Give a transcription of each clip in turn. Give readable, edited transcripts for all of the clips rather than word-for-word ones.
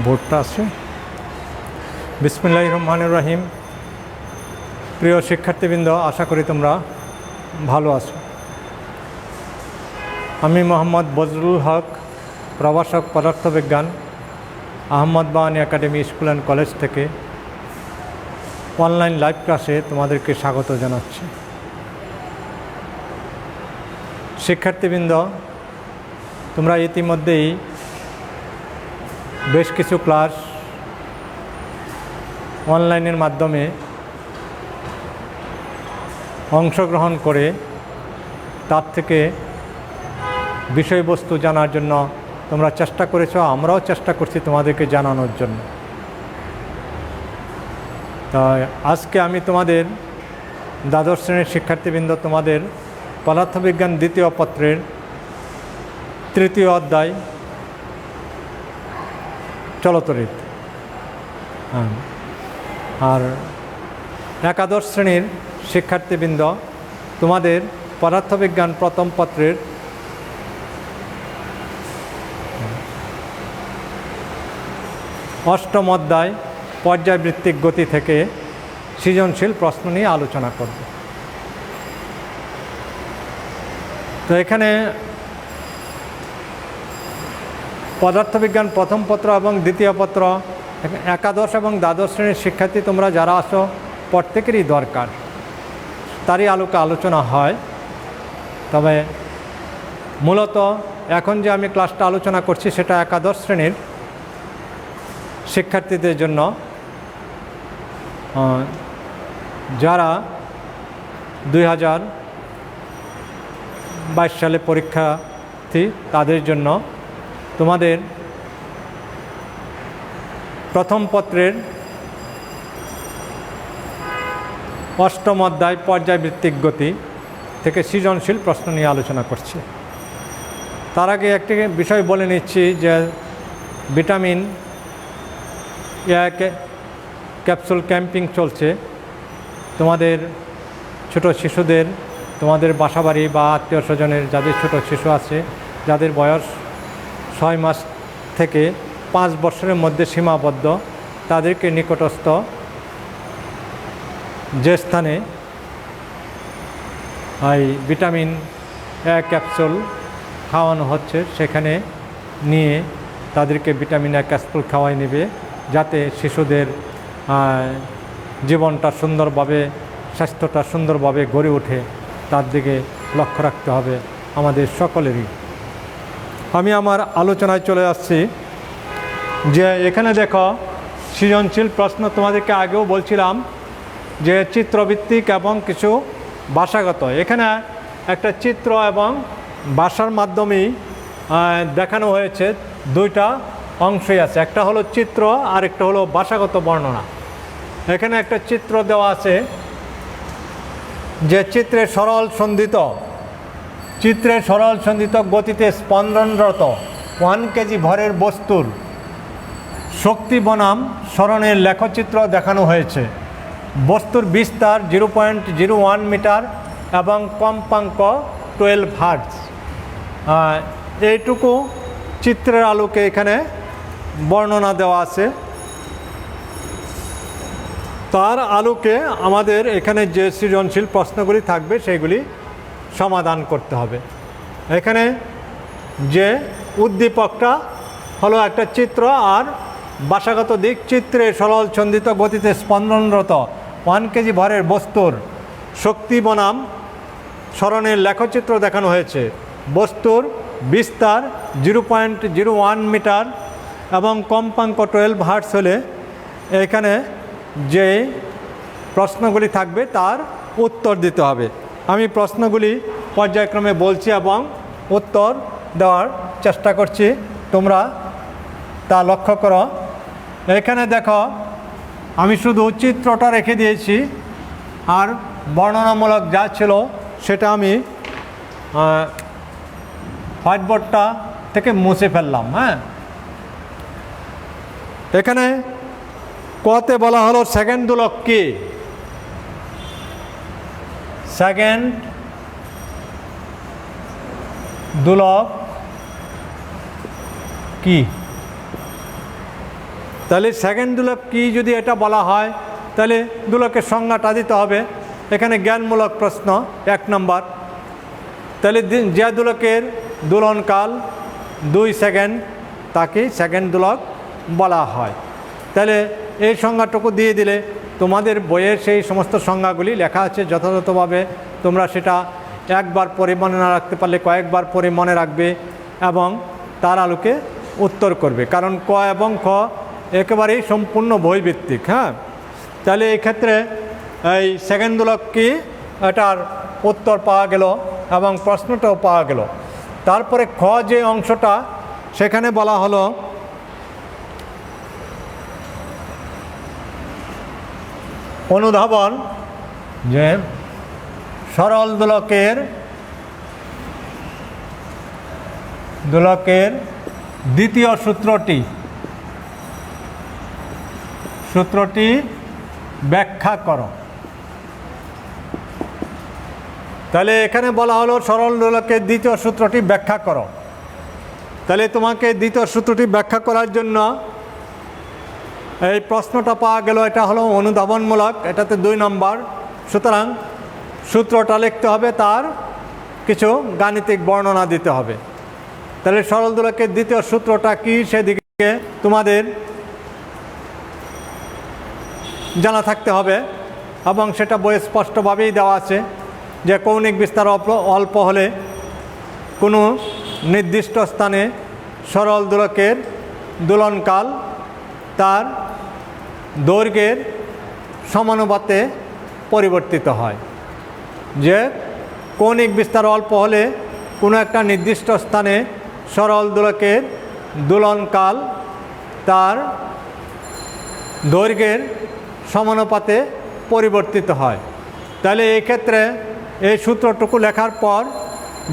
বোর্ডটা আছে। বিসমিল্লাহির রহমানির রহিম। প্রিয় শিক্ষার্থীবৃন্দ, আশা করি তোমরা ভালো আছো। আমি মোহাম্মদ বজলুল হক, প্রভাষক পদার্থবিজ্ঞান, Ahmad Bawani academy school and college থেকে অনলাইন লাইভ ক্লাসে তোমাদেরকে স্বাগত জানাচ্ছি। শিক্ষার্থীবৃন্দ, তোমরা ইতিমধ্যেই বেশ কিছু ক্লাস অনলাইনের মাধ্যমে অংশগ্রহণ করে তার থেকে বিষয়বস্তু জানার জন্য তোমরা চেষ্টা করেছো, আমরাও চেষ্টা করছি তোমাদেরকে জানানোর জন্য। তাই আজকে আমি তোমাদের দ্বাদশ শ্রেণীর শিক্ষার্থীবৃন্দ তোমাদের পদার্থবিজ্ঞান দ্বিতীয় পত্রের তৃতীয় অধ্যায় চলতরিৎ আর একাদশ শ্রেণীর শিক্ষার্থীবৃন্দ তোমাদের পদার্থবিজ্ঞান প্রথম পত্রের অষ্টম অধ্যায় পর্যায়বৃত্তিক গতি থেকে সৃজনশীল প্রশ্ন নিয়ে আলোচনা করব। তো এখানে পদার্থবিজ্ঞান প্রথম পত্র এবং দ্বিতীয় পত্র একাদশ এবং দ্বাদশ শ্রেণীর শিক্ষার্থী তোমরা যারা আসো প্রত্যেকেরই দরকার, তারই আলোকে আলোচনা হয়। তবে মূলত এখন যে আমি ক্লাসটা আলোচনা করছি সেটা একাদশ শ্রেণীর শিক্ষার্থীদের জন্য, যারা 2022 সালে পরীক্ষার্থী, তাদের জন্য তোমাদের প্রথম পত্রের অষ্টম অধ্যায় পর্যায়বৃত্তিক গতি থেকে সৃজনশীল প্রশ্ন নিয়ে আলোচনা করছি। তার আগে একটি বিষয় বলে নিচ্ছি যে ভিটামিন এ ক্যাপসুল ক্যাম্পিং চলছে। তোমাদের ছোট শিশুদের তোমাদের বাসাবাড়ি বা আত্মীয় স্বজনের যাদের ছোট শিশু আছে, যাদের বয়স 6 মাস থেকে 5 বছরের মধ্যে সীমাবদ্ধ, তাদেরকে নিকটস্থ যে স্থানে এই ভিটামিন এ ক্যাপসুল খাওয়ানো হচ্ছে সেখানে নিয়ে তাদেরকে ভিটামিন এ ক্যাপসুল খাওয়াই নেবে, যাতে শিশুদের জীবনটা সুন্দরভাবে, স্বাস্থ্যটা সুন্দরভাবে গড়ে ওঠে, তার দিকে লক্ষ্য রাখতে হবে আমাদের সকলেরই। আমি আমার আলোচনায় চলে আসছি যে এখানে দেখো সৃজনশীল প্রশ্ন তোমাদেরকে আগেও বলছিলাম যে চিত্রভিত্তিক এবং কিছু ভাষাগত। এখানে একটা চিত্র এবং ভাষার মাধ্যমেই দেখানো হয়েছে, দুইটা অংশই আছে, একটা হলো চিত্র আর একটা হলো ভাষাগত বর্ণনা। এখানে একটা চিত্র দেওয়া আছে যে চিত্রের সরল সন্ধিত গতিতে স্পন্দনরত 1 কেজি ভরের বস্তুর শক্তি বনাম সরণের লেখচিত্র দেখানো হয়েছে। বস্তুর বিস্তার 0.01 মিটার এবং কম্পাঙ্ক 12 হার্টজ। এইটুকু চিত্রের আলোকে এখানে বর্ণনা দেওয়া আছে। তার আলোকে আমাদের এখানে যে সৃজনশীল প্রশ্নগুলি থাকবে সেগুলি সমাধান করতে হবে। এখানে যে উদ্দীপকটা হলো একটা চিত্র আর ভাষাগত দিক। চিত্রে সরল সন্ধিত গতিতে স্পন্দনরত 1 কেজি ভরের বস্তুর শক্তি বনাম সরণের লেখচিত্র দেখানো হয়েছে। বস্তুর বিস্তার 0.01 মিটার এবং কম্পাঙ্ক 12 হার্টজ হলে এখানে যে প্রশ্নগুলি থাকবে তার উত্তর দিতে হবে। আমি প্রশ্নগুলি পর্যায়ক্রমে বলছি এবং উত্তর দেওয়ার চেষ্টা করছি, তোমরা তা লক্ষ্য করো। এখানে দেখো আমি শুধু চিত্রটা রেখে দিয়েছি আর বর্ণনামূলক যা ছিল সেটা আমি হোয়াইটবোর্ডটা থেকে মুছে ফেললাম। এখানে কতে বলা হলো সেকেন্ড দোলক কি? সেকেন্ড দোলক কি? তাহলে সেকেন্ড দোলক কি যদি এটা বলা হয়, তাহলে দোলকের সংজ্ঞাটা দিতে হবে। এখানে জ্ঞানমূলক প্রশ্ন 1 নম্বর। তাহলে যে দোলকের দোলনকাল 2 সেকেন্ড তাকে সেকেন্ড দোলক বলা হয়। তাহলে এই সংজ্ঞাটুকু দিয়ে দিলে তোমাদের বইয়ের সেই সমস্ত সংজ্ঞাগুলি লেখা আছে, যথাযথভাবে তোমরা সেটা একবার পরে মনে না রাখতে পারলে কয়েকবার পরে মনে রাখবে এবং তার আলোকে উত্তর করবে, কারণ ক এবং খ একেবারেই সম্পূর্ণ বইভিত্তিক। হ্যাঁ, তাহলে এই ক্ষেত্রে এই সেকেন্ড দোলক কি এটার উত্তর পাওয়া গেল এবং প্রশ্নটাও পাওয়া গেল। তারপরে খ যে অংশটা সেখানে বলা হলো অনুধাবন, যে সরল দোলকের দ্বিতীয় সূত্রটি ব্যাখ্যা করো। তাহলে এখানে বলা হলো সরল দোলকের দ্বিতীয় সূত্রটি ব্যাখ্যা করো। তাহলে তোমাকে দ্বিতীয় সূত্রটি ব্যাখ্যা করার জন্য এই প্রশ্নটা পাওয়া গেল, এটা হলো অনুধাবনমূলক, এটাতে 2 নম্বর। সুতরাং সূত্রটা লিখতে হবে, তার কিছু গাণিতিক বর্ণনা দিতে হবে। তাহলে সরল দোলকের দ্বিতীয় সূত্রটা কি সেদিকে তোমাদের জানা থাকতে হবে এবং সেটা বইয়ে স্পষ্টভাবেই দেওয়া আছে যে কৌণিক বিস্তার অল্প হলে কোনো নির্দিষ্ট স্থানে সরল দোলকের দোলনকাল তার দৈর্ঘ্যের সমানুপাতে পরিবর্তিত হয়। যে কৌণিক বিস্তার অল্প হলে কোনো একটা নির্দিষ্ট স্থানে সরল দোলকের দোলনকাল তার দৈর্ঘ্যের সমানুপাতে পরিবর্তিত হয়। তাহলে এই ক্ষেত্রে এই সূত্রটুকু লেখার পর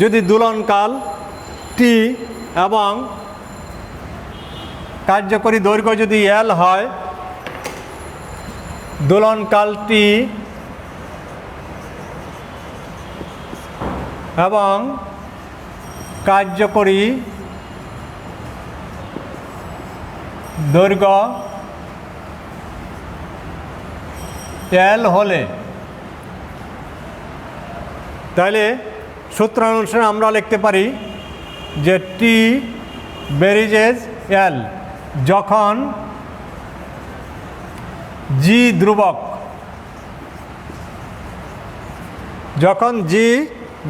যদি দোলনকাল টি এবং কার্যকরী দৈর্ঘ্য যদি এল হয়, দোলনকাল টি এবং কার্যকরী দৈর্ঘ্য এল হলে, তাহলে সূত্র অনুসারে আমরা লিখতে পারি যে টি বেরিজেস এল যখন জি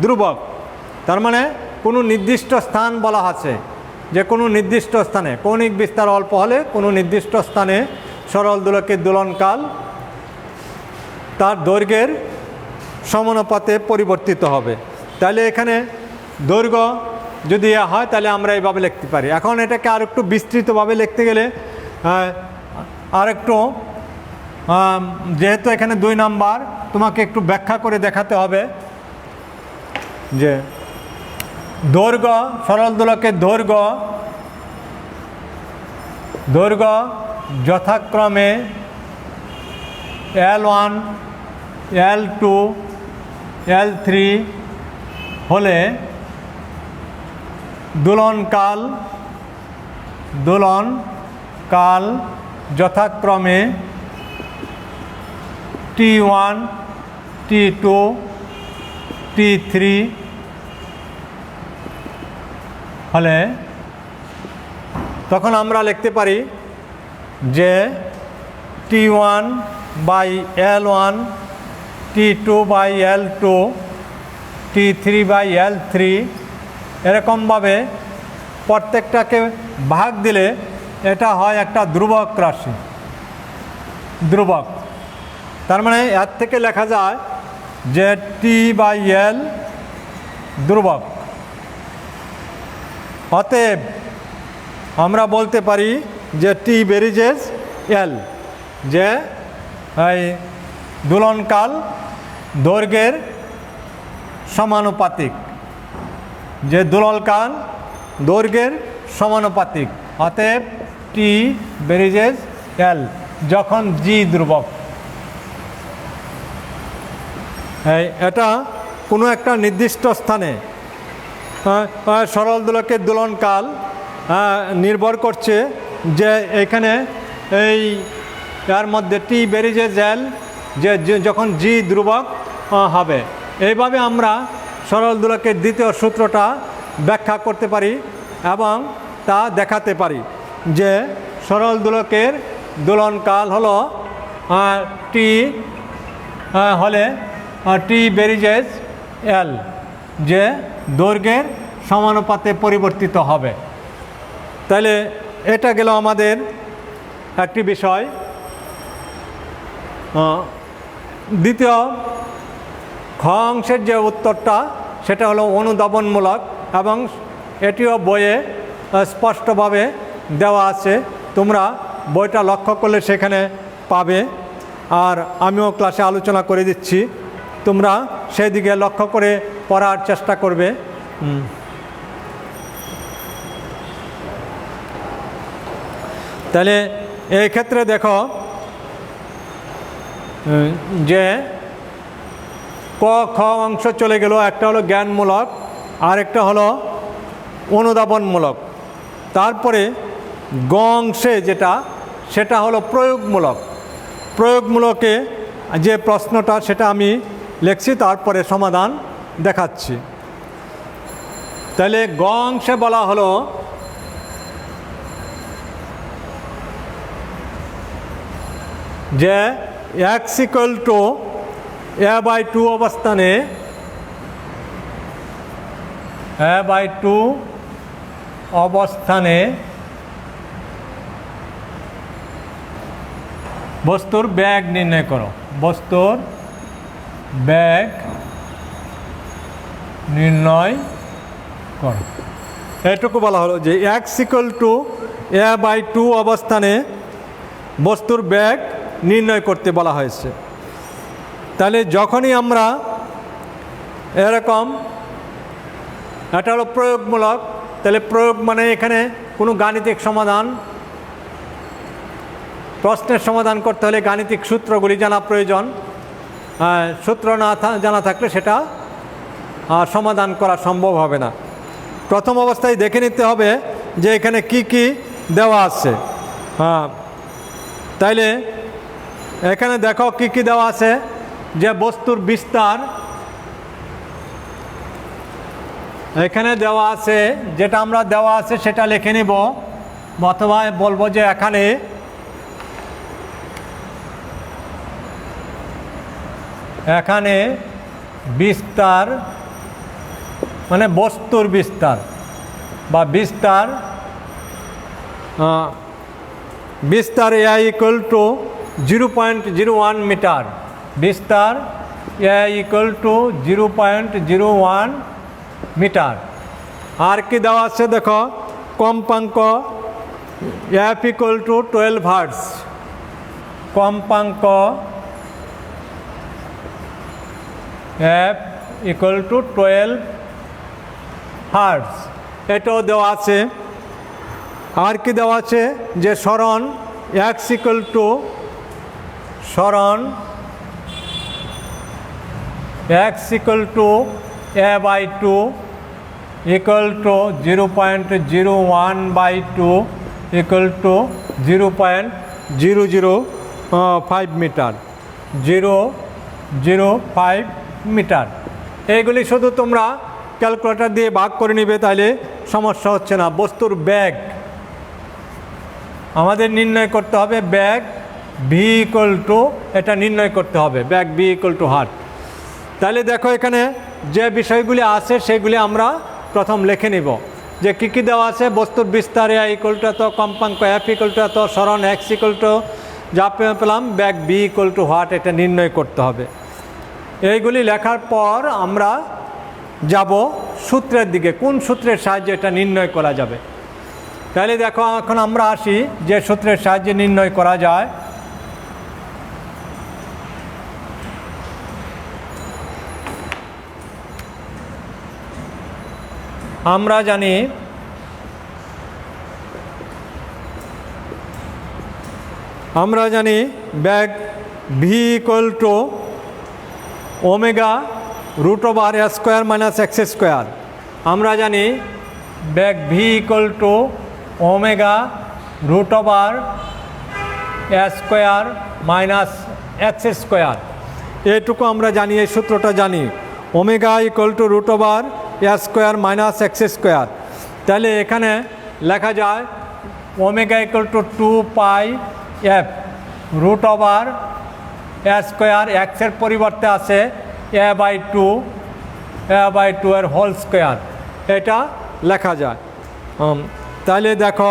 ধ্রুবক, তার মানে কোনো নির্দিষ্ট স্থান বলা আছে, যে কোনো নির্দিষ্ট স্থানে কৌণিক বিস্তার অল্প হলে কোনো নির্দিষ্ট স্থানে সরল দোলকের দোলনকাল তার দৈর্ঘ্যের সমানুপাতে পরিবর্তিত হবে। তাহলে এখানে দৈর্ঘ্য যদি হয় তাহলে আমরা এইভাবে লিখতে পারি। এখন এটাকে আর একটু বিস্তৃতভাবে লিখতে গেলে আর একটু, যেহেতু এখানে 2 নাম্বার, তোমাকে একটু ব্যাখ্যা করে দেখাতে হবে যে দৈর্ঘ্য, সরল দোলকের দৈর্ঘ্য যথাক্রমে L1, L2, L3 হলে দোলনকাল যথাক্রমে T1, T2, T3 হলে তখন আমরা লিখতে পারি যে T1 by L1, T2 by L2, T3 by L3 এরকমভাবে প্রত্যেকটাকে ভাগ দিলে এটা হয় একটা ধ্রুবক রাশি, ধ্রুবক। তার মানে এর থেকে লেখা যায় যে T বাই L ধ্রুবক। অতএব আমরা বলতে পারি যে টি বেরিজেস এল, যে এই দোলনকাল দৈর্ঘ্যের সমানুপাতিক, যে দোলনকাল দৈর্ঘ্যের সমানুপাতিক। অতএব টি বেরিজেস এল যখন জি ধ্রুবক। এটা কোনো একটা নির্দিষ্ট স্থানে সরল দোলকের দোলনকাল নির্ভর করছে যে এখানে এই এর মধ্যে টি বেরিজেস এল যখন জি ধ্রুবক হবে। এইভাবে আমরা সরল দোলকের দ্বিতীয় সূত্রটা ব্যাখ্যা করতে পারি এবং তা দেখাতে পারি যে সরল দোলকের দোলনকাল হলো টি হলে টি বেরিজেস এল, যে দৈর্ঘ্যের সমানুপাতে পরিবর্তিত হবে। তাহলে এটা গেল আমাদের একটি বিষয়। দ্বিতীয় খ অংশের যে উত্তরটা সেটা হলো অনুধাবনমূলক এবং এটিও বইয়ে স্পষ্টভাবে দেওয়া আছে, তোমরা বইটা লক্ষ্য করলে সেখানে পাবে। আর আমিও ক্লাসে আলোচনা করে দিচ্ছি, তোমরা সেই দিকে লক্ষ্য করে পড়ার চেষ্টা করবে। তাহলে এই ক্ষেত্রে দেখো যে ক খ অংশ চলে গেল, একটা হলো জ্ঞানমূলক আর একটা হলো অনুধাবনমূলক। তারপরে গ অংশে সেটা হলো প্রয়োগমূলক। প্রয়োগমূলকে যে প্রশ্নটা সেটা আমি লিখছি, তারপরে সমাধান দেখাচ্ছি। তাহলে গ অংশে বলা হলো যে x = a/2 অবস্থানে a/2 অবস্থানে বস্তুর বেগ নির্ণয় করো। বস্তুর বেগ নির্ণয় করো, এটুকু বলা হলো যে x = a/2 অবস্থানে বস্তুর বেগ নির্ণয় করতে বলা হয়েছে। তাহলে যখনই আমরা এরকম, এটা হলো প্রয়োগমূলক, তাহলে প্রয়োগ মানে এখানে কোনো গাণিতিক সমাধান, প্রশ্নের সমাধান করতে হলে গাণিতিক সূত্রগুলি জানা প্রয়োজন। সূত্র না জানা থাকলে সেটা সমাধান করা সম্ভব হবে না। প্রথম অবস্থায় দেখে নিতে হবে যে এখানে কি কি দেওয়া আছে। তাইলে এখানে দেখো কি কি দেওয়া আছে, যে বস্তুর বিস্তার এখানে দেওয়া আছে, যেটা আমরা দেওয়া আছে সেটা লিখে নিব, অথবা বলবো যে এখানে বিস্তার মানে বস্তুর বিস্তার বা বিস্তার a = 0.01 মিটার। বিস্তার a = 0.01 মিটার। আর কি দেওয়া আছে দেখো, কম্পাঙ্ক f = 12 হার্টজ। কম্পাঙ্ক f = 12 হার্টজ, এটাও দেওয়া আছে। আর কি দেওয়া আছে, যে সরণ x = সরণ x = a/2 = 0.01/2 = 0.005 মিটার। 0.005 মিটার। এইগুলি শুধু তোমরা ক্যালকুলেটর দিয়ে ভাগ করে নিবে, তাইলে সমস্যা হচ্ছে না। বস্তুর বেগ আমাদের নির্ণয় করতে হবে, বেগ v = এটা নির্ণয় করতে হবে, বেগ v = হার্ট। তাহলে দেখো এখানে যে বিষয়গুলি আছে সেগুলি আমরা প্রথম লিখে নিব, যে কী কী দেওয়া আছে। বস্তুর বিস্তার a = এত, কম্পাঙ্ক f = এত, সরণ x = যা পেলাম, বেগ v = হার্ট, এটা নির্ণয় করতে হবে। এইগুলি লেখার পর আমরা যাব সূত্রের দিকে, কোন সূত্রের সাহায্যে এটা নির্ণয় করা যাবে। তাহলে দেখো এখন আমরা আসি যে সূত্রের সাহায্যে নির্ণয় করা যায়। আমরা জানি বেগ v = ω√a² - x²। আমরা জানি বেগ v = ω√a² a square minus x square, এটুকু আমরা জানি, এই সূত্রটা জানি, omega equal to root over a square minus x square. তাহলে এখানে লেখা যায় omega equal to 2 πf root over a square, এক্সের পরিবর্তে আছে a/2 এর হোল স্কোয়ার, এটা লেখা যায়। তাহলে দেখো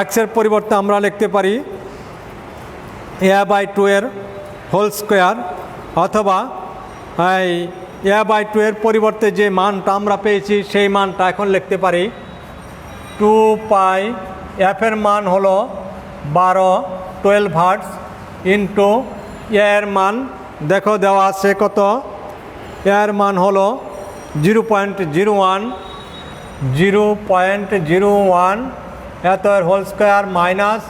এক্সের পরিবর্তে আমরা লিখতে পারি a/2 এর হোল স্কোয়ার, অথবা এই a/2 এর পরিবর্তে যে মানটা আমরা পেয়েছি সেই মানটা এখন লিখতে পারি 2 π, f এর মান হলো 12 হার্টজ ইন্টু এর মান দেখো দেওয়া আছে কত, এর মান হলো 0.01 এত এর হোল স্কোয়ার মাইনাস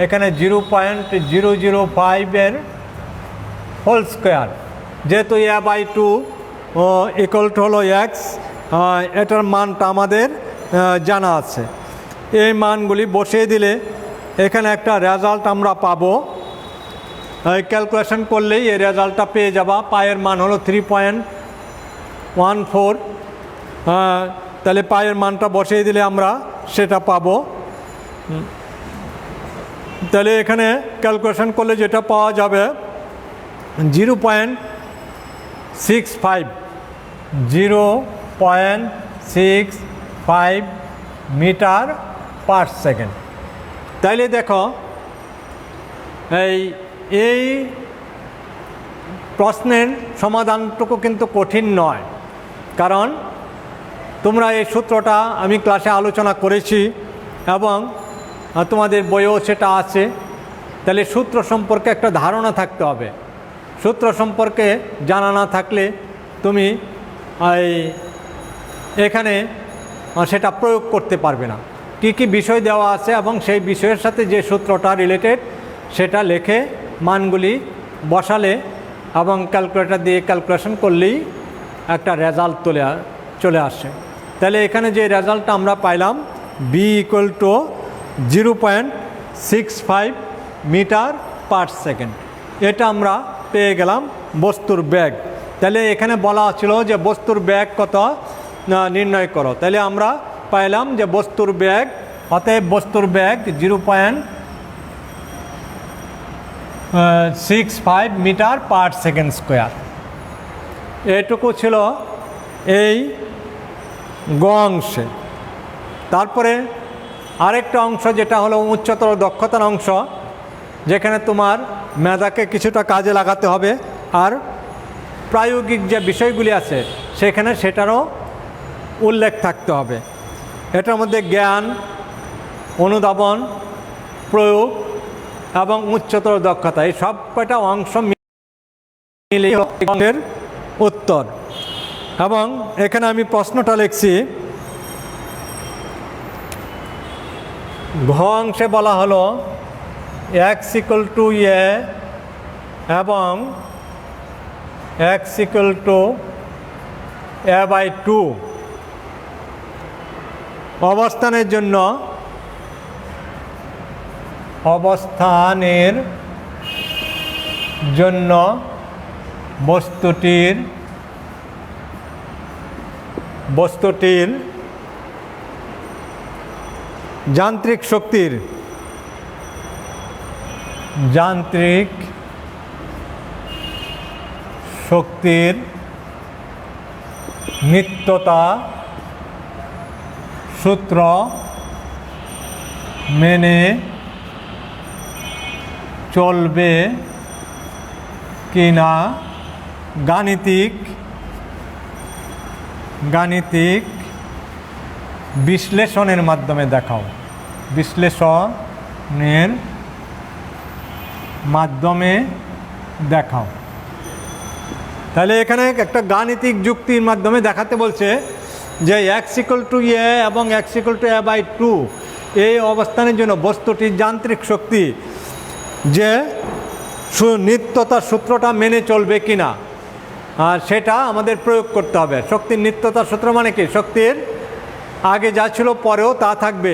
এখানে 0.005 এর হোল স্কোয়ার। যেহেতু a/2 ইকুয়াল টু হলো এক্স, এটার মানটা আমাদের জানা আছে। এই মানগুলি বসিয়ে দিলে এখানে একটা রেজাল্ট আমরা পাবো, ক্যালকুলেশন করলেই এই রেজাল্টটা পেয়ে যাবা। পায়ের মান হলো 3.14, তাহলে পায়ের মানটা বসিয়ে দিলে আমরা সেটা পাবো। তাহলে এখানে ক্যালকুলেশন করলে যেটা পাওয়া যাবে 0.65 মিটার পার সেকেন্ড। তাইলে দেখো এই প্রশ্নের সমাধানটুকু কিন্তু কঠিন নয়, কারণ তোমরা এই সূত্রটা আমি ক্লাসে আলোচনা করেছি এবং তোমাদের বইয়েও সেটা আছে। তাহলে সূত্র সম্পর্কে একটা ধারণা থাকতে হবে, সূত্র সম্পর্কে জানা না থাকলে তুমি এখানে সেটা প্রয়োগ করতে পারবে না। কি কি বিষয় দেওয়া আছে এবং সেই বিষয়ের সাথে যে সূত্রটা রিলেটেড সেটা লিখে মানগুলি বসালে এবং ক্যালকুলেটর দিয়ে ক্যালকুলেশন করলেই একটা রেজাল্ট চলে আসে। তাহলে এখানে যে রেজাল্টটা আমরা পাইলাম v equal to 0.65 metre per second, এটা আমরা পেয়ে গেলাম বস্তুর বেগ। তাহলে এখানে বলা ছিল যে বস্তুর বেগ কত নির্ণয় করো, তাহলে আমরা পাইলাম যে বস্তুর বেগ, অতএব বস্তুর বেগ 0.65 মিটার পার সেকেন্ড স্কোয়ার। এটুকু ছিল এই গ অংশে। তারপরে আরেকটা অংশ যেটা হলো উচ্চতর দক্ষতার অংশ, যেখানে তোমার মেধাকে কিছুটা কাজে লাগাতে হবে আর প্রায়োগিক যে বিষয়গুলি আছে সেখানে সেটারও উল্লেখ থাকতে হবে। এটার মধ্যে জ্ঞান, অনুধাবন, প্রয়োগ এবং উচ্চতর দক্ষতা, এই সব কয়টা অংশ মিলে অঙ্কের উত্তর। এবং এখানে আমি প্রশ্নটা লিখছি, ঘ অংশে বলা হলো x ইকুয়াল টু এ এবং x ইকুয়াল টু a/2 অবস্থানের জন্য বস্তুটির যান্ত্রিক শক্তির নিত্যতা সূত্র মেনে চলবে কিনা গাণিতিক বিশ্লেষণের মাধ্যমে দেখাও। তাহলে এখানে একটা গাণিতিক যুক্তির মাধ্যমে দেখাতে বলছে যে x ইকুয়াল টু এ এবং x ইকুয়াল টু a/2 এই অবস্থানের জন্য বস্তুটির যান্ত্রিক শক্তি যে নিত্যতার সূত্রটা মেনে চলবে কিনা, আর সেটা আমাদের প্রয়োগ করতে হবে। শক্তির নিত্যতার সূত্র মানে কি, শক্তির আগে যা ছিল পরেও তা থাকবে,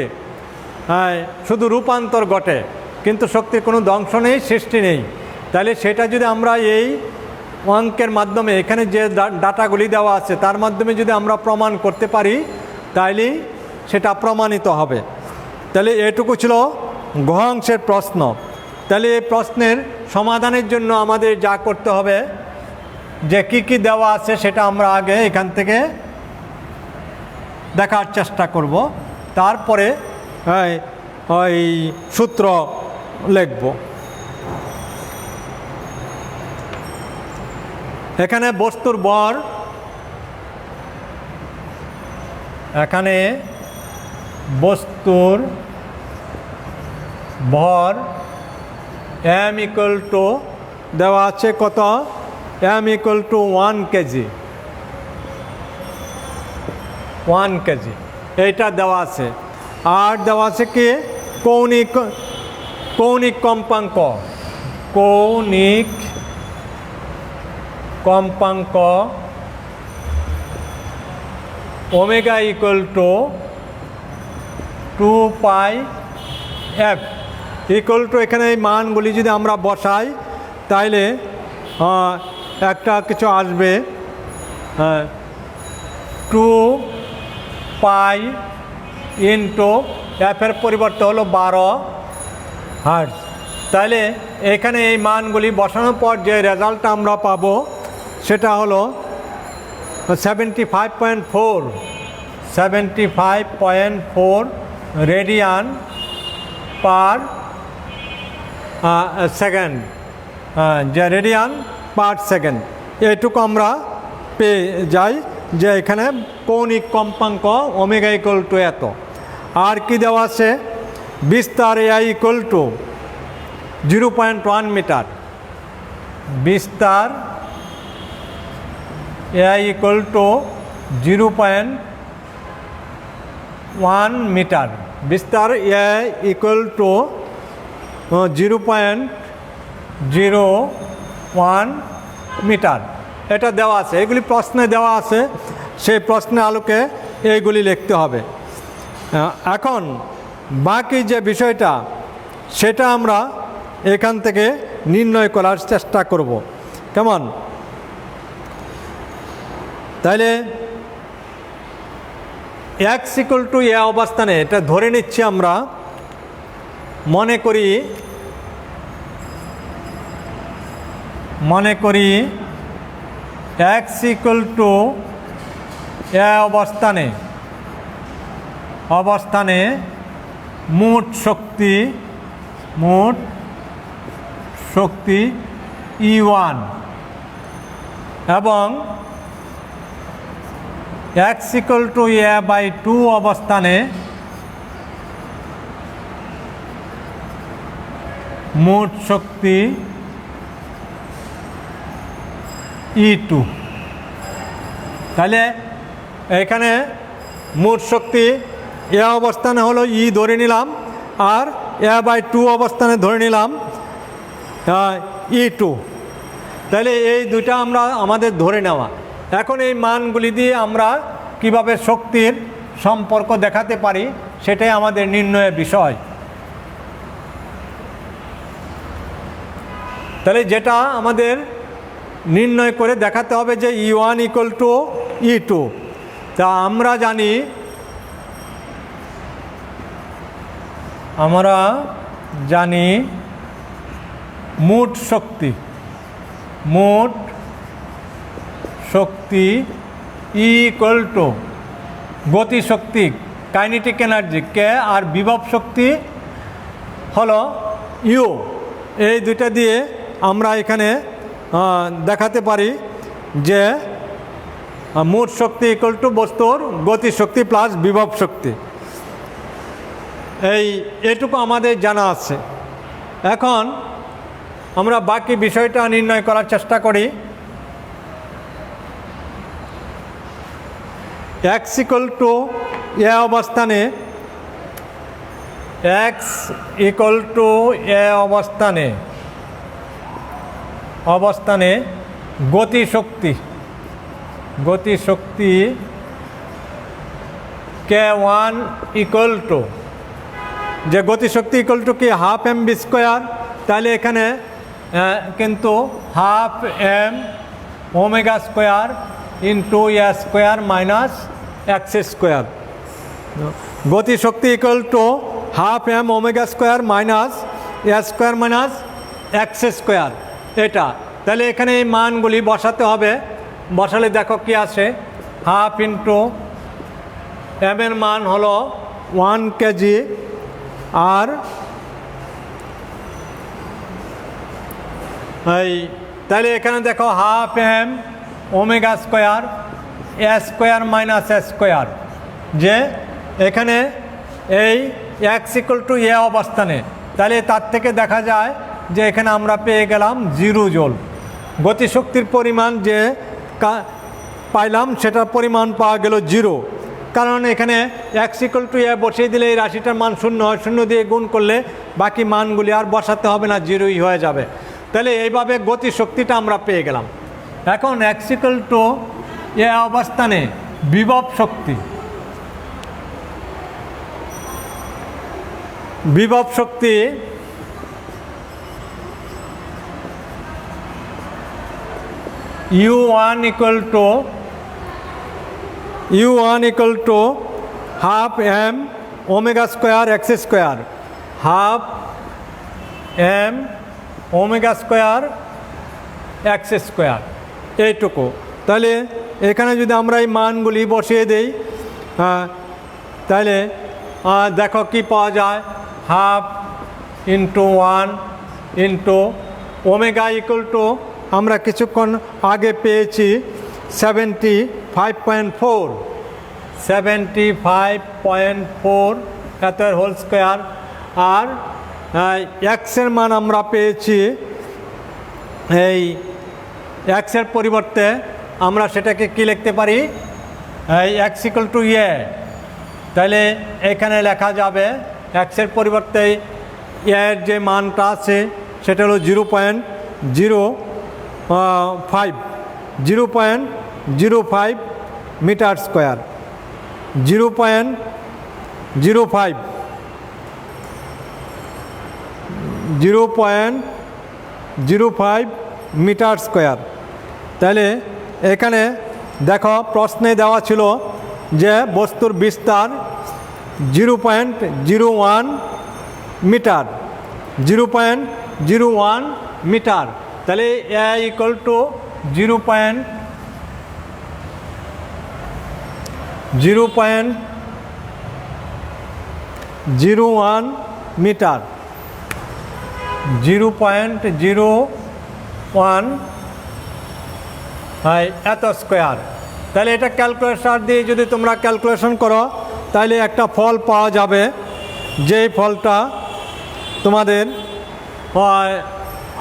শুধু রূপান্তর ঘটে, কিন্তু শক্তির কোনো ধ্বংস নেই, সৃষ্টি নেই। তাহলে সেটা যদি আমরা এই অঙ্কের মাধ্যমে এখানে যে ডাটাগুলি দেওয়া আছে তার মাধ্যমে যদি আমরা প্রমাণ করতে পারি তাইলেই সেটা প্রমাণিত হবে। তাহলে এটুকু ছিল ঘ অংশের প্রশ্ন। তাহলে এই প্রশ্নের সমাধানের জন্য আমাদের যা করতে হবে যে কি কি দেওয়া আছে সেটা আমরা আগে এখান থেকে দেখার চেষ্টা করব, তারপরে ওই সূত্র লিখব। এখানে বস্তুর ভর, এখানে বস্তুর ভর m ইকুয়াল টু দেওয়া আছে কত, m equal to 1 KG, 1 KG এইটা দেওয়া আছে। আর দেওয়া আছে কি কৌণিক কম্পাঙ্ক, কৌণিক কম্পাঙ্ক omega equal to 2 pi f equal to, এখানে এই মানগুলি যদি আমরা বসাই তাইলে একটা কিছু আসবে 2 পাই ইন্টু এফের পরিবর্তে হলো 12 হার্টজ। তাহলে এখানে এই মানগুলি বসানোর পর যে রেজাল্টটা আমরা পাবো সেটা হলো 75.4 রেডিয়ান পার সেকেন্ড, যে রেডিয়ান পার সেকেন্ড এইটুকু আমরা পেয়ে যাই যে এখানে কৌণিক কম্পাঙ্ক ওমেগা ইকুয়াল টু এত। আর কি দেওয়া আছে বিস্তার এআই ইকুয়াল টু 0.1 মিটার, বিস্তার এআই ইকুয়াল টু 0.1 মিটার, বিস্তার এআই ইকুয়াল টু 0.01 মিটার এটা দেওয়া আছে। এগুলি প্রশ্নে দেওয়া আছে, সেই প্রশ্নের আলোকে এইগুলি লিখতে হবে। এখন বাকি যে বিষয়টা সেটা আমরা এখান থেকে নির্ণয় করার চেষ্টা করব, কেমন? তাইলে এক্স ইকুয়াল টু এ অবস্থানে এটা ধরে নিচ্ছি আমরা, মনে করি এক্স ইকুয়াল টু এ অবস্থানে মোট শক্তি E1 এবং x equal to a by 2 অবস্থানে মোট শক্তি E2। তাহলে এখানে মোট শক্তি এ অবস্থানে হলো ই ধরে নিলাম, আর এ বাই 2 অবস্থানে ধরে নিলাম E2। তাহলে এই দুইটা আমরা আমাদের ধরে নেওয়া। এখন এই মানগুলি দিয়ে আমরা কিভাবে শক্তির সম্পর্ক দেখাতে পারি সেটাই আমাদের নির্ণয়ের বিষয়। তাহলে যেটা আমাদের নির্ণয় করে দেখাতে হবে যে E1 ইকুয়াল টু E2। তা আমরা জানি মোট শক্তি E ইকুয়াল টু গতিশক্তি কাইনেটিক এনার্জি কে, আর বিভব শক্তি হলো ইউ। এই দুইটা দিয়ে আমরা এখানে দেখাতে পারি যে মোট শক্তি ইকুয়াল টু বস্তুর গতিশক্তি প্লাস বিভব শক্তি। এটুকু আমাদের জানা আছে। এখন আমরা বাকি বিষয়টা নির্ণয় করার চেষ্টা করি। এক্স ইকুয়াল টু এ অবস্থানে গতিশক্তি K1 ইকুয়াল টু যে গতিশক্তি ইকুয়াল টু কি হাফ এম বি স্কোয়ার, তাহলে এখানে কিন্তু half m omega square into a square minus x square. গতিশক্তি equal to half m omega square minus a square minus x square এটা। তাহলে এখানে এই মানগুলি বসাতে হবে, বসালে দেখো কি আসে, হাফ ইন্টু এম এর মান হলো 1 কেজি, আর এই তাহলে এখানে দেখো half m omega square a square minus a square, যে এখানে এই এক্স ইকুয়াল টু এ অবস্থানে, তাহলে তার থেকে দেখা যায় যে এখানে আমরা পেয়ে গেলাম 0 জুল। গতিশক্তির পরিমাণ যে পাইলাম সেটার পরিমাণ পাওয়া গেল 0, কারণ এখানে এক্স ইকুয়াল টু এ বসিয়ে দিলে এই রাশিটার মান 0 হয়, 0 দিয়ে গুণ করলে বাকি মানগুলি আর বসাতে হবে না, 0ই হয়ে যাবে। তাহলে এইভাবে গতিশক্তিটা আমরা পেয়ে গেলাম। এখন এক্স ইকুয়াল টু এ অবস্থানে বিভব শক্তি, বিভব শক্তি U1 equal to half m omega square x square, half m omega square x square এইটুকু। তাহলে এখানে যদি আমরা এই মানগুলি বসিয়ে দেই, তাহলে দেখো কি পাওয়া যায়, half into 1 into omega equal two আমরা কিছুক্ষণ আগে পেয়েছি 75.4, 75.4 এত হোল স্কোয়ার, আর এক্সের মান আমরা পেয়েছি, এই এক্সের পরিবর্তে আমরা সেটাকে কি লিখতে পারি, এই এক্স ইকুয়াল টু এ, তাহলে এখানে লেখা যাবে এক্সের পরিবর্তে এর যে মানটা আছে সেটা হলো 0.05 মিটার স্কোয়ার, 0.05 মিটার স্কোয়ার। তাহলে এখানে দেখো প্রশ্নে দেওয়া ছিল যে বস্তুর বিস্তার 0.01 মিটার, 0.01 মিটার। তাহলে এ ইকুয়াল টু 0.01 মিটার, 0.01 এত স্কোয়ার। তাহলে এটা ক্যালকুলেশন দিয়ে যদি তোমরা ক্যালকুলেশন করো তাহলে একটা ফল পাওয়া যাবে, যেই ফলটা তোমাদের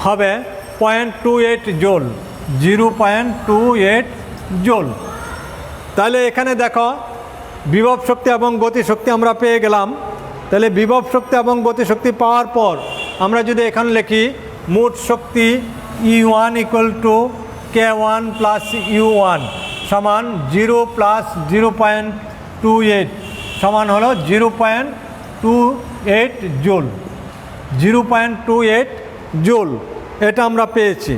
হবে 0.28 জুল, 0.28 জুল। তাহলে এখানে দেখো বিভব শক্তি এবং গতিশক্তি আমরা পেয়ে গেলাম। তাহলে বিভব শক্তি এবং গতিশক্তি পাওয়ার পর আমরা যদি এখানে লিখি মোট শক্তি E1 equal to K1 plus U1 সমান 0 প্লাস 0.28 সমান হলো 0.28 জুল, 0.28 জুল এটা আমরা পেয়েছি।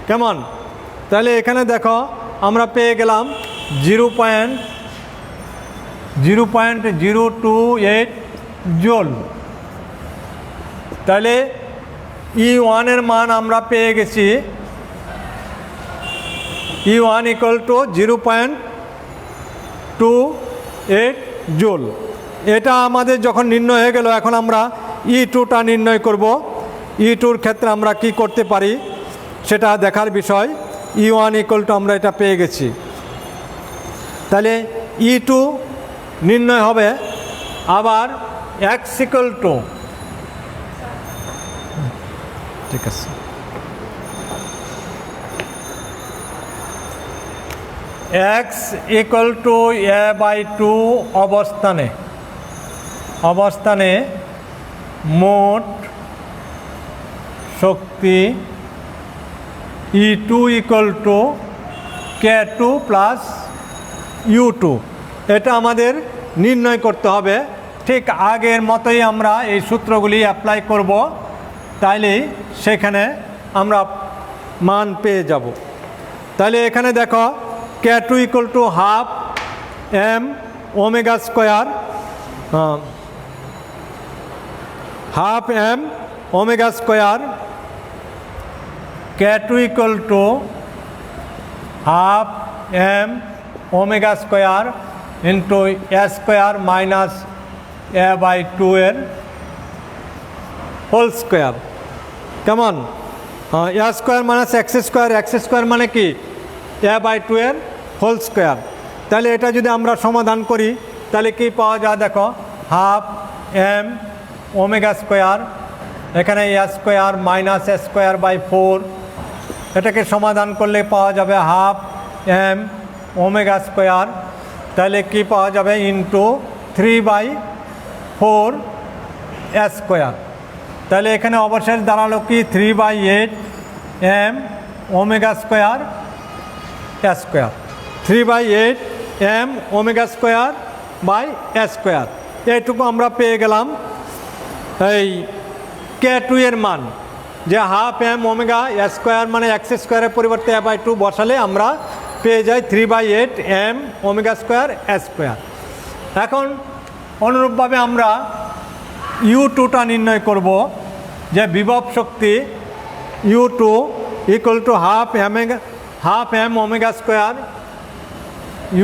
কেমন? তাহলে এখানে দেখো আমরা পেয়ে গেলাম 0.028 জুল। তাহলে E1 এর মান আমরা পেয়ে গেছি, E1 ইকুয়াল টু 0.28 জুল। এটা আমাদের যখন নির্ণয় হয়ে গেল, এখন আমরা E2টা নির্ণয় করব। E2-র ক্ষেত্রে আমরা কি করতে পারি সেটা দেখার বিষয়। E1 ইকুয়াল টু আমরা এটা পেয়ে গেছি। তাহলে E2 নির্ণয় হবে আবার x ইকুয়াল টু, ঠিক আছে, x ইকুয়াল টু a/2 অবস্থানে মোট শক্তি E2 equal to K2 plus U2 এটা আমাদের নির্ণয় করতে হবে। ঠিক আগের মতোই আমরা এই সূত্রগুলি অ্যাপ্লাই করব, তাইলে সেখানে আমরা মান পেয়ে যাব। তাহলে এখানে দেখো K2 equal to half m omega square, half m omega square, K2 equal to half m omega square into a square minus a by 2 এর হোল স্কোয়ার। কেমন? A square minus x square মানে কি এ by 2 এর whole square. তাহলে এটা যদি আমরা সমাধান করি তাহলে কি পাওয়া যায় দেখো, হাফ এম ওমেগা স্কোয়ার, এখানে a square minus a square by 4, এটাকে সমাধান করলে পাওয়া যাবে হাফ এম ওমেগা স্কোয়ার, তাহলে কি পাওয়া যাবে ইন্টু 3/4 এ স্কোয়ার। তাহলে এখানে অবশেষ দাঁড়ালো কি 3/8 m omega square a square, 3/8 m omega square by a square. এইটুকু আমরা পেয়ে গেলাম এই K2 এর মান, যে হাফ এম ওমেগা স্কোয়ার মানে এক্স স্কোয়ারের পরিবর্তে এ বাই 2 বসালে আমরা পেয়ে যাই 3/8 m omega square a square. এখন অনুরূপভাবে আমরা U2টা নির্ণয় করব, যে বিভব শক্তি U2 equal to half m omega square,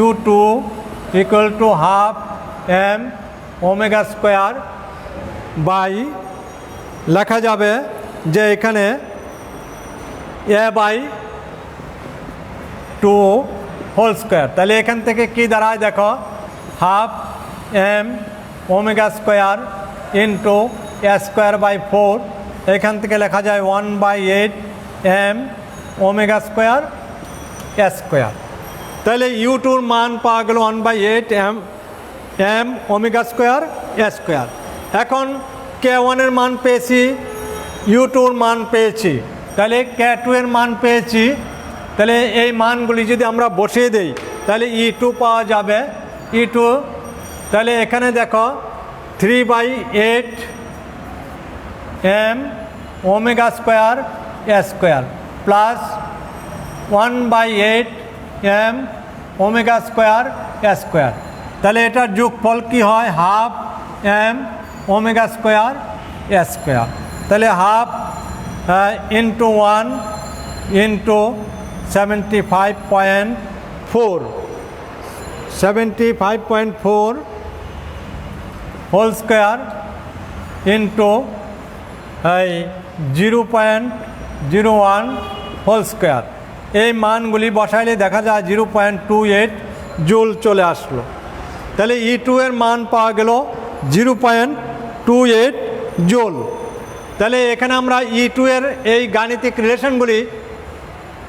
U2 equal to half m omega square by লেখা যাবে যে এখানে এ বাই 2 হোল স্কোয়ার। তাহলে এখান থেকে কি দাঁড়ায় দেখো, half m omega square into a square by 4, এখান থেকে লেখা যায় 1/8 m omega square a square. তাহলে U2-র মান পাওয়া গেল 1/8 m omega square a square. এখন K1-এর মান পেয়েছি, U2-র মান পেয়েছি, তাহলে K2 এর মান পেয়েছি। তাহলে এই মানগুলি যদি আমরা বসিয়ে দেই তাহলে E2 পাওয়া যাবে। E2 তাহলে এখানে দেখো 3/8 m omega square a square plus 1/8 m omega square a square. তাহলে এটার যোগফল কি হয়, half m omega square a square. তাহলে half into 1 into 75.4 whole square into 0.01 whole square. এই মানগুলি বসাইলে দেখা যায় 0.28 জুল চলে আসলো। তাহলে E2 এর মান পাওয়া গেল 0.28 জুল। তাহলে এখানে আমরা E2 এর এই গাণিতিক রিলেশনগুলি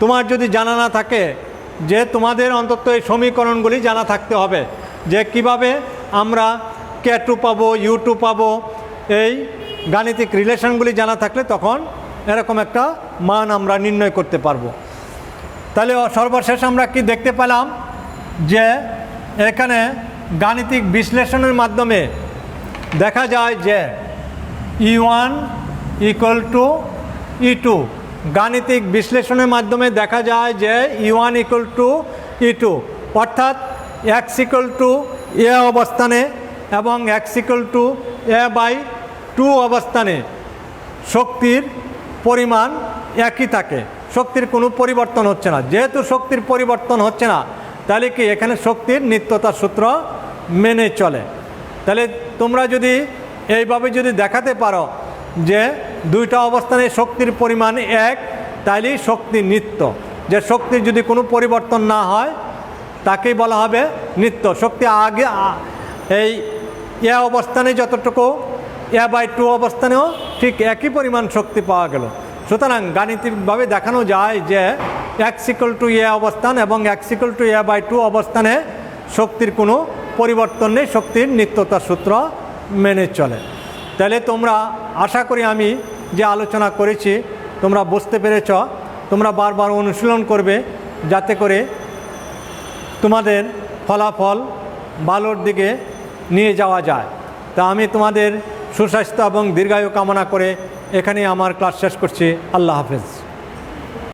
তোমার যদি জানা না থাকে, যে তোমাদের অন্তত এই সমীকরণগুলি জানা থাকতে হবে, যে কিভাবে আমরা K2 পাবো, U2 পাবো, এই গাণিতিক রিলেশনগুলি জানা থাকলে তখন এরকম একটা মান আমরা নির্ণয় করতে পারবো। তাহলে সর্বশেষ আমরা কি দেখতে পেলাম, যে এখানে গাণিতিক বিশ্লেষণের মাধ্যমে দেখা যায় যে E1 ইকুয়াল টু E2, গাণিতিক বিশ্লেষণের মাধ্যমে দেখা যায় যে E1 ইকুয়াল টু E2, অর্থাৎ এক্স ইকুয়াল টু এ অবস্থানে এবং x equal to a by 2 অবস্থানে শক্তির পরিমাণ একই থাকে, শক্তির কোনো পরিবর্তন হচ্ছে না। যেহেতু শক্তির পরিবর্তন হচ্ছে না, তাহলে কি এখানে শক্তির নিত্যতার সূত্র মেনে চলে। তাহলে তোমরা যদি এইভাবে যদি দেখাতে পারো যে দুইটা অবস্থানে শক্তির পরিমাণ এক, তাইলেই শক্তি নিত্য। যে শক্তির যদি কোনো পরিবর্তন না হয় তাকেই বলা হবে নিত্য। শক্তি আগে এই এ অবস্থানে যতটুকু এ বাই 2 অবস্থানেও ঠিক একই পরিমাণ শক্তি পাওয়া গেল। সুতরাং গাণিতিকভাবে দেখানো যায় যে এক্স ইকুয়াল টু এ অবস্থান এবং x equal to a by 2 অবস্থানে শক্তির কোনো পরিবর্তন নেই, শক্তির নিত্যতার সূত্র মেনে চলে। তাহলে তোমরা আশা করি আমি যে আলোচনা করেছি তোমরা বুঝতে পেরেছ। তোমরা বারবার অনুশীলন করবে যাতে করে তোমাদের ফলাফল ভালোর দিকে নিয়ে যাওয়া যায়। তা আমি তোমাদের সুস্বাস্থ্য এবং দীর্ঘায়ু কামনা করে এখানেই আমার ক্লাস শেষ করছি। আল্লাহ হাফেজ।